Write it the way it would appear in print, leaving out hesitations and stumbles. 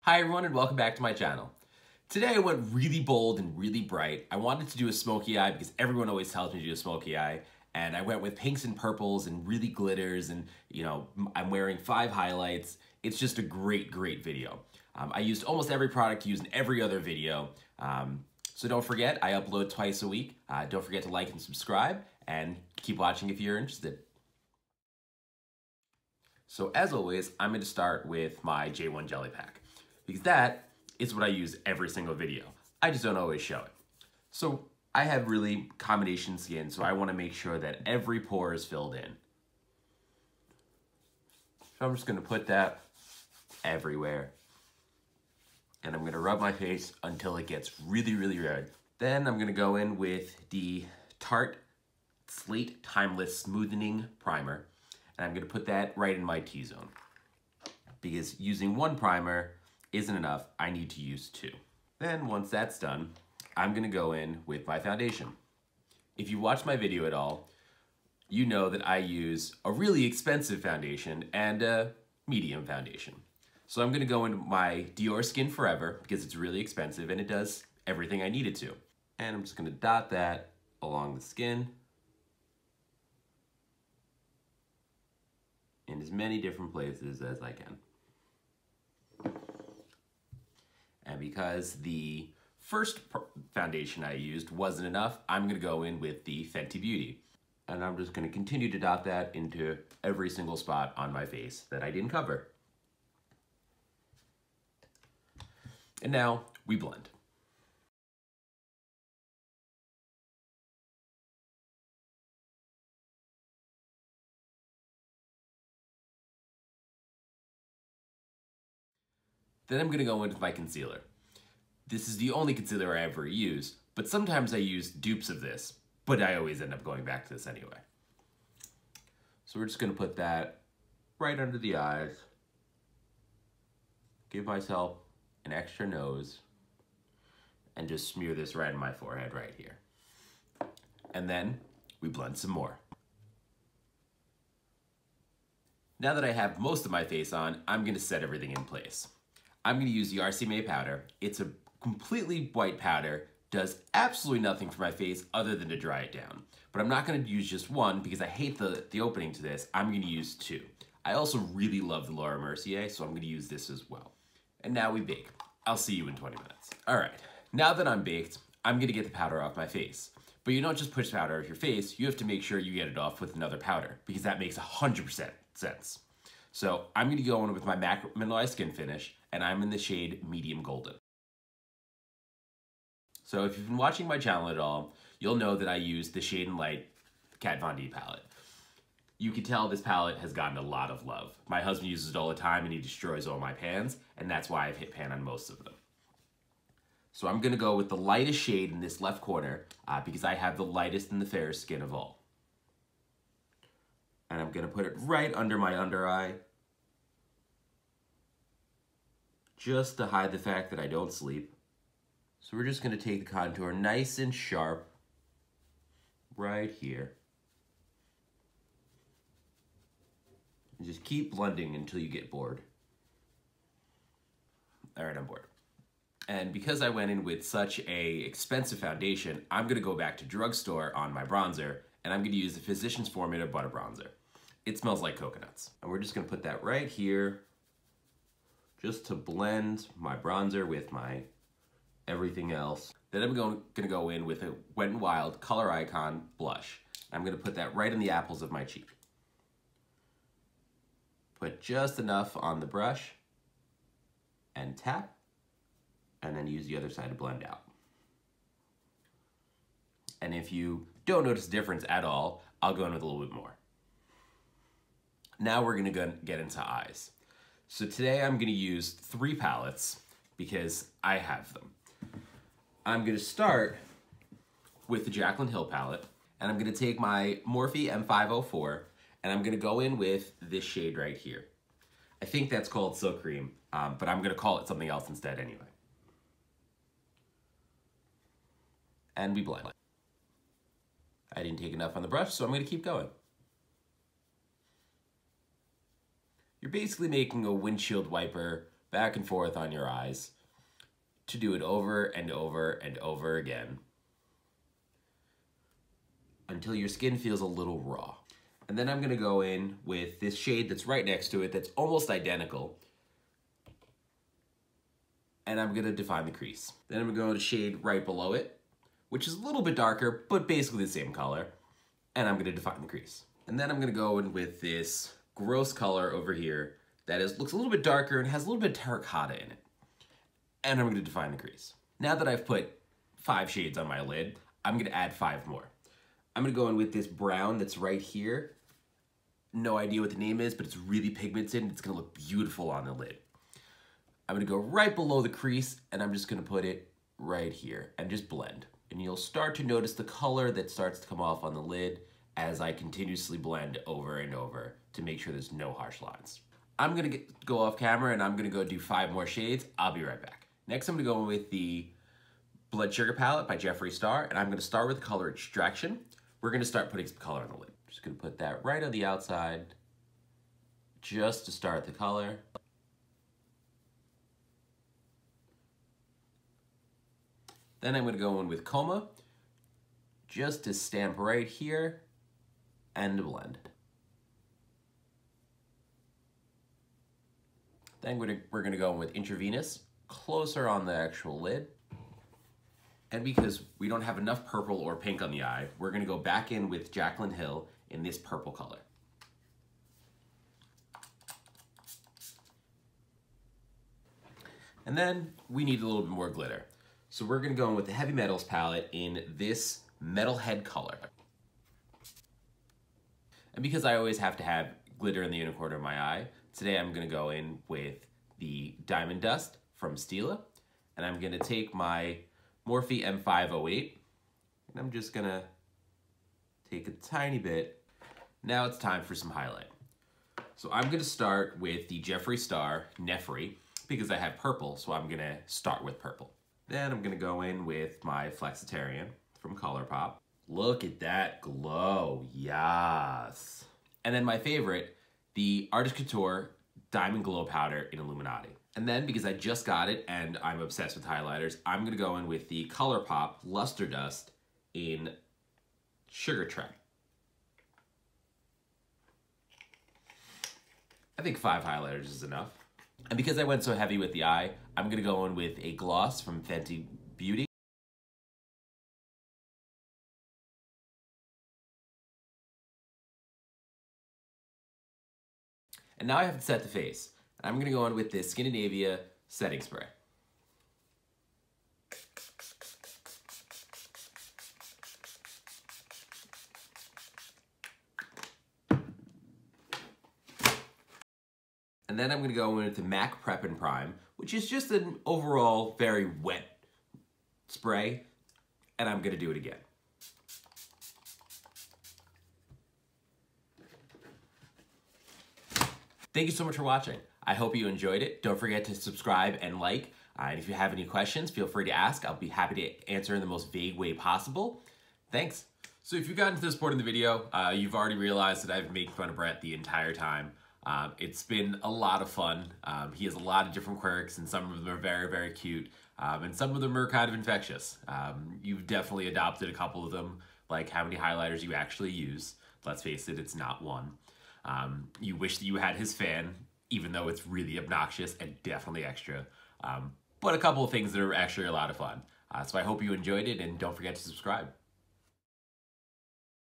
Hi everyone and welcome back to my channel. Today I went really bold and really bright. I wanted to do a smoky eye because everyone always tells me to do a smoky eye. And I went with pinks and purples and really glitters and, you know, I'm wearing 5 highlights. It's just a great video. I used almost every product used in every other video. So don't forget, I upload twice a week. Don't forget to like and subscribe and keep watching if you're interested. So as always, I'm going to start with my J1 Jelly Pack, because that is what I use every single video. I just don't always show it. So I have really combination skin, so I want to make sure that every pore is filled in. So I'm just going to put that everywhere. And I'm going to rub my face until it gets really red. Then I'm going to go in with the Tarte Slate Timeless Smoothing Primer. And I'm going to put that right in my T-zone. Because using one primer isn't enough, I need to use 2. Then once that's done, I'm going to go in with my foundation. If you watch my video at all, you know that I use a really expensive foundation and a medium foundation. So I'm going to go into my Dior Skin Forever because it's really expensive and it does everything I need it to. And I'm just going to dot that along the skin in as many different places as I can. And because the first foundation I used wasn't enough, I'm going to go in with the Fenty Beauty. And I'm just going to continue to dot that into every single spot on my face that I didn't cover. And now we blend. Then I'm going to go in with my concealer. This is the only concealer I ever use, but sometimes I use dupes of this, but I always end up going back to this anyway. So we're just going to put that right under the eyes. Give myself an extra nose and just smear this right in my forehead right here. And then we blend some more. Now that I have most of my face on, I'm going to set everything in place. I'm going to use the RCMA powder. It's a completely white powder, does absolutely nothing for my face other than to dry it down. But I'm not going to use just one because I hate the opening to this. I'm going to use 2. I also really love the Laura Mercier, so I'm going to use this as well. And now we bake. I'll see you in 20 minutes. All right, now that I'm baked, I'm going to get the powder off my face. But you don't just push powder off your face, you have to make sure you get it off with another powder because that makes 100% sense. So I'm going to go in with my MAC Mineralized Skin Finish, and I'm in the shade Medium Golden. So if you've been watching my channel at all, you'll know that I use the Shade and Light Kat Von D palette. You can tell this palette has gotten a lot of love. My husband uses it all the time and he destroys all my pans, and that's why I've hit pan on most of them. So I'm going to go with the lightest shade in this left corner because I have the lightest and the fairest skin of all. And I'm going to put it right under my under eye, just to hide the fact that I don't sleep. So we're just going to take the contour nice and sharp right here. And just keep blending until you get bored. All right, I'm bored. And because I went in with such a expensive foundation, I'm going to go back to drugstore on my bronzer, and I'm going to use the Physicians Formula Butter Bronzer. It smells like coconuts. And we're just going to put that right here, just to blend my bronzer with my everything else. Then I'm going to go in with a Wet n Wild Color Icon blush. I'm going to put that right in the apples of my cheek. Put just enough on the brush and tap, and then use the other side to blend out. And if you don't notice a difference at all, I'll go in with a little bit more. Now we're going to get into eyes. So today I'm going to use 3 palettes because I have them. I'm going to start with the Jaclyn Hill palette, and I'm going to take my Morphe M504, and I'm going to go in with this shade right here. I think that's called Silk Cream, but I'm going to call it something else instead anyway. And we blend. I didn't take enough on the brush, so I'm going to keep going. You're basically making a windshield wiper back and forth on your eyes to do it over and over and over again until your skin feels a little raw. And then I'm gonna go in with this shade that's right next to it that's almost identical. And I'm gonna define the crease. Then I'm gonna go to shade right below it, which is a little bit darker, but basically the same color. And I'm gonna define the crease. And then I'm gonna go in with this gross color over here that looks a little bit darker and has a little bit of terracotta in it. And I'm gonna define the crease. Now that I've put 5 shades on my lid, I'm gonna add 5 more. I'm gonna go in with this brown that's right here. No idea what the name is, but it's really pigmented and it's gonna look beautiful on the lid. I'm gonna go right below the crease and I'm just gonna put it right here and just blend. And you'll start to notice the color that starts to come off on the lid as I continuously blend over and over to make sure there's no harsh lines. I'm gonna go off camera and I'm gonna go do 5 more shades. I'll be right back. Next, I'm gonna go in with the Blood Sugar palette by Jeffree Star, and I'm gonna start with the color Extraction. We're gonna start putting some color on the lid. Just gonna put that right on the outside, just to start the color. Then I'm gonna go in with Coma, just to stamp right here and blend. Then we're gonna go in with Intravenous, closer on the actual lid. And because we don't have enough purple or pink on the eye, we're gonna go back in with Jaclyn Hill in this purple color. And then we need a little bit more glitter. So we're gonna go in with the Heavy Metals palette in this Metalhead color. And because I always have to have glitter in the inner corner of my eye, today I'm gonna go in with the Diamond Dust from Stila. And I'm gonna take my Morphe M508, and I'm just gonna take a tiny bit. Now it's time for some highlight. So I'm gonna start with the Jeffree Star Nefri, because I have purple, so I'm gonna start with purple. Then I'm gonna go in with my Flexitarian from ColourPop. Look at that glow, yes. And then my favorite, the Artist Couture Diamond Glow Powder in Illuminati. And then, because I just got it and I'm obsessed with highlighters, I'm gonna go in with the ColourPop Luster Dust in Sugar Tray. I think 5 highlighters is enough. And because I went so heavy with the eye, I'm gonna go in with a gloss from Fenty Beauty. And now I have to set the face. I'm gonna go in with this Scandinavia setting spray. And then I'm gonna go in with the MAC Prep and Prime, which is just an overall very wet spray, and I'm gonna do it again. Thank you so much for watching. I hope you enjoyed it. Don't forget to subscribe and like. And if you have any questions, feel free to ask. I'll be happy to answer in the most vague way possible. Thanks. So if you've gotten to this point in the video, you've already realized that I've been making fun of Brett the entire time. It's been a lot of fun. He has a lot of different quirks, and some of them are very, very cute. And some of them are kind of infectious. You've definitely adopted a couple of them, like how many highlighters you actually use. Let's face it, it's not one. You wish that you had his fan, even though it's really obnoxious and definitely extra. But a couple of things that are actually a lot of fun. So I hope you enjoyed it, and don't forget to subscribe.